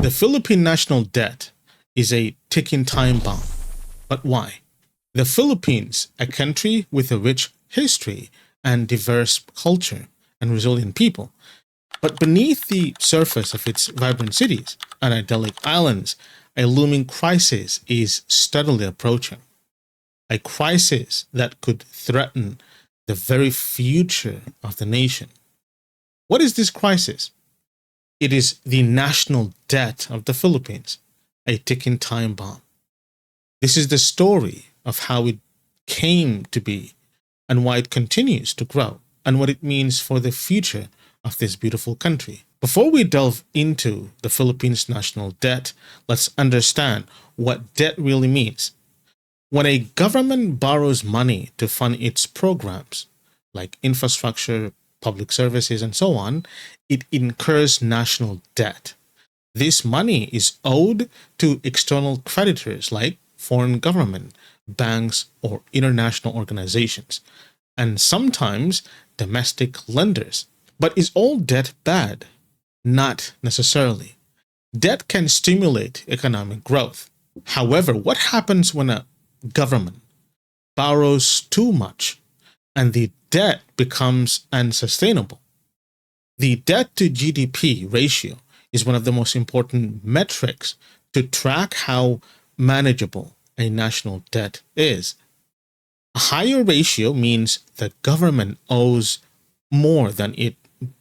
The Philippine national debt is a ticking time bomb. But why? The Philippines, a country with a rich history and diverse culture and resilient people, but beneath the surface of its vibrant cities and idyllic islands, a looming crisis is steadily approaching. A crisis that could threaten the very future of the nation. What is this crisis? It is the national debt of the Philippines, a ticking time bomb. This is the story of how it came to be and why it continues to grow and what it means for the future of this beautiful country. Before we delve into the Philippines national debt, let's understand what debt really means. When a government borrows money to fund its programs, like infrastructure, public services, and so on, it incurs national debt. This money is owed to external creditors like foreign government, banks, or international organizations, and sometimes domestic lenders. But is all debt bad? Not necessarily. Debt can stimulate economic growth. However, what happens when a government borrows too much and the debt becomes unsustainable? The debt to GDP ratio is one of the most important metrics to track how manageable a national debt is. A higher ratio means the government owes more than it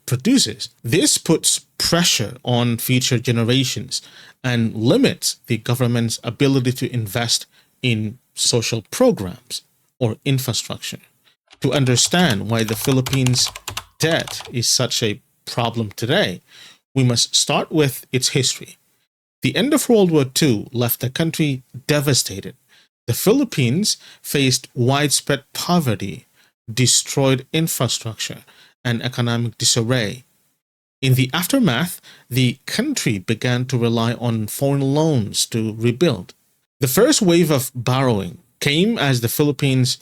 produces. This puts pressure on future generations and limits the government's ability to invest in social programs or infrastructure. To understand why the Philippines' debt is such a problem today, we must start with its history. The end of World War II left the country devastated. The Philippines faced widespread poverty, destroyed infrastructure, and economic disarray. In the aftermath, the country began to rely on foreign loans to rebuild. The first wave of borrowing came as the Philippines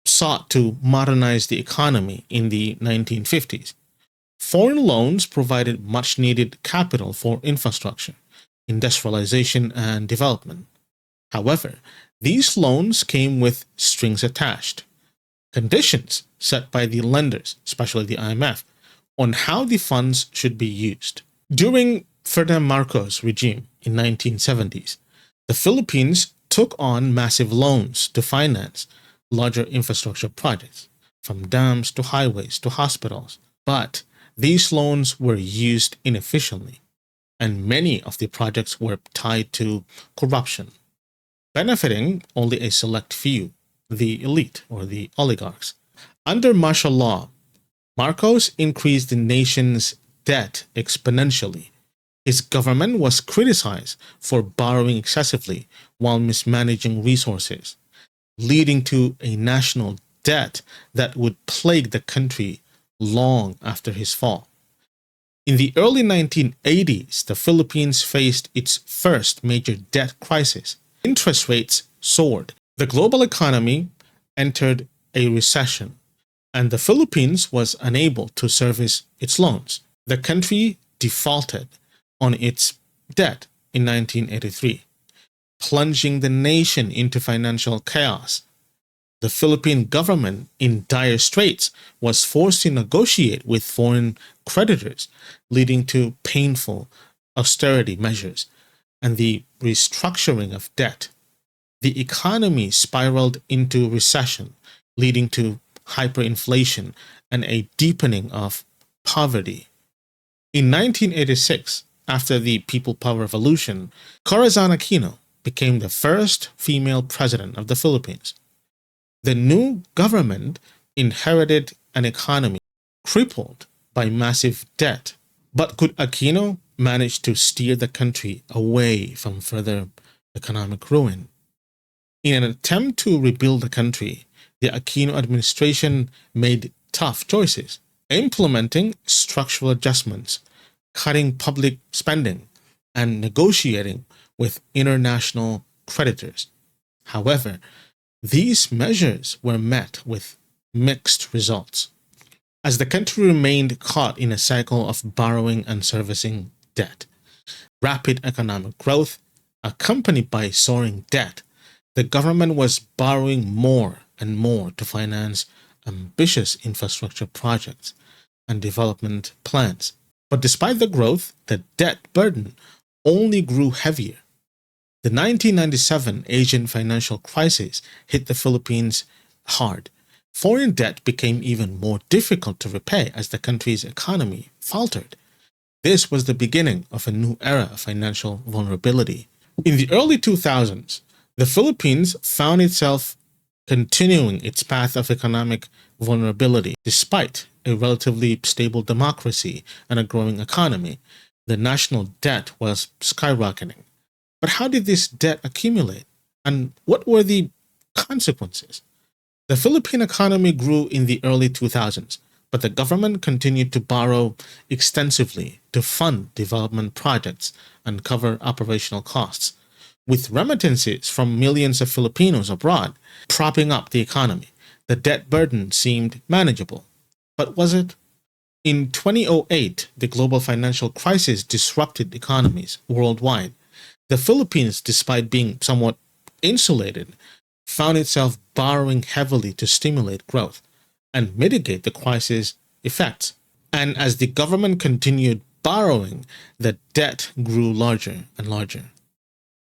sought to modernize the economy in the 1950s. Foreign loans provided much needed capital for infrastructure, industrialization, and development. However, these loans came with strings attached, conditions set by the lenders, especially the IMF, on how the funds should be used. During Ferdinand Marcos' regime in 1970s, the Philippines took on massive loans to finance larger infrastructure projects, from dams to highways to hospitals. But these loans were used inefficiently, and many of the projects were tied to corruption, benefiting only a select few, the elite or the oligarchs. Under martial law, Marcos increased the nation's debt exponentially. His government was criticized for borrowing excessively while mismanaging resources, leading to a national debt that would plague the country long after his fall. In the early 1980s, the Philippines faced its first major debt crisis. Interest rates soared. The global economy entered a recession, and the Philippines was unable to service its loans. The country defaulted on its debt in 1983, plunging the nation into financial chaos. The Philippine government, in dire straits, was forced to negotiate with foreign creditors, leading to painful austerity measures and the restructuring of debt. The economy spiraled into recession, leading to hyperinflation and a deepening of poverty. In 1986, after the People Power Revolution, Corazon Aquino became the first female president of the Philippines. The new government inherited an economy crippled by massive debt. But could Aquino manage to steer the country away from further economic ruin? In an attempt to rebuild the country, the Aquino administration made tough choices, implementing structural adjustments, cutting public spending, and negotiating with international creditors. However, these measures were met with mixed results, as the country remained caught in a cycle of borrowing and servicing debt. rapid economic growth, accompanied by soaring debt, the government was borrowing more and more to finance ambitious infrastructure projects and development plans. But despite the growth, the debt burden only grew heavier. The 1997 Asian financial crisis hit the Philippines hard. Foreign debt became even more difficult to repay as the country's economy faltered. This was the beginning of a new era of financial vulnerability. In the early 2000s, the Philippines found itself continuing its path of economic vulnerability. Despite a relatively stable democracy and a growing economy, the national debt was skyrocketing. But how did this debt accumulate? And what were the consequences? The Philippine economy grew in the early 2000s, but the government continued to borrow extensively to fund development projects and cover operational costs. With remittances from millions of Filipinos abroad propping up the economy, the debt burden seemed manageable. But was it? In 2008, the global financial crisis disrupted economies worldwide. The Philippines, despite being somewhat insulated, found itself borrowing heavily to stimulate growth and mitigate the crisis effects. And as the government continued borrowing, the debt grew larger and larger.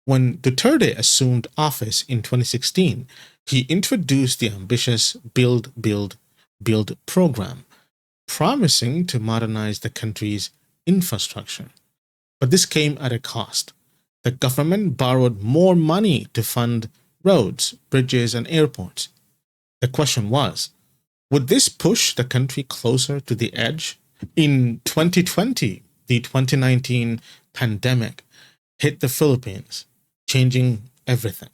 When Duterte assumed office in 2016, he introduced the ambitious Build program, promising to modernize the country's infrastructure. But this came at a cost. The government borrowed more money to fund roads, bridges, and airports. The question was, would this push the country closer to the edge? In 2020, the 2019 pandemic hit the Philippines, changing everything.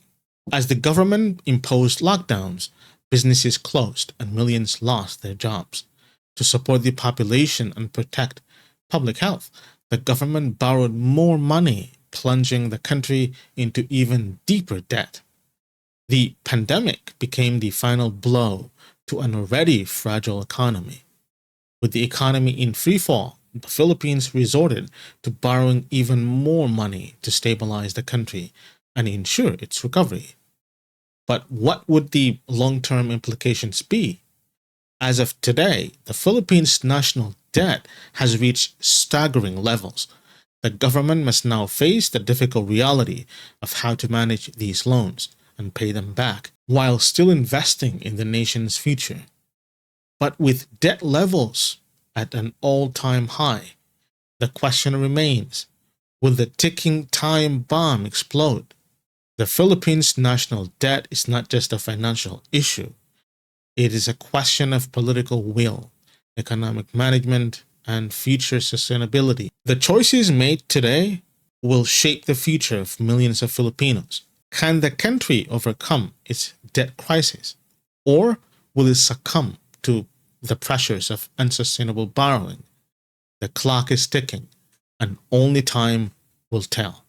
As the government imposed lockdowns, businesses closed and millions lost their jobs. To support the population and protect public health, the government borrowed more money, plunging the country into even deeper debt. The pandemic became the final blow to an already fragile economy. With the economy in freefall, the Philippines resorted to borrowing even more money to stabilize the country and ensure its recovery. But what would the long-term implications be? As of today, the Philippines' national debt has reached staggering levels. The government must now face the difficult reality of how to manage these loans and pay them back while still investing in the nation's future. But with debt levels at an all-time high, the question remains, will the ticking time bomb explode? The Philippines' national debt is not just a financial issue. It is a question of political will, economic management, and future sustainability. The choices made today will shape the future of millions of Filipinos. Can the country overcome its debt crisis? Or will it succumb to the pressures of unsustainable borrowing? The clock is ticking, and only time will tell.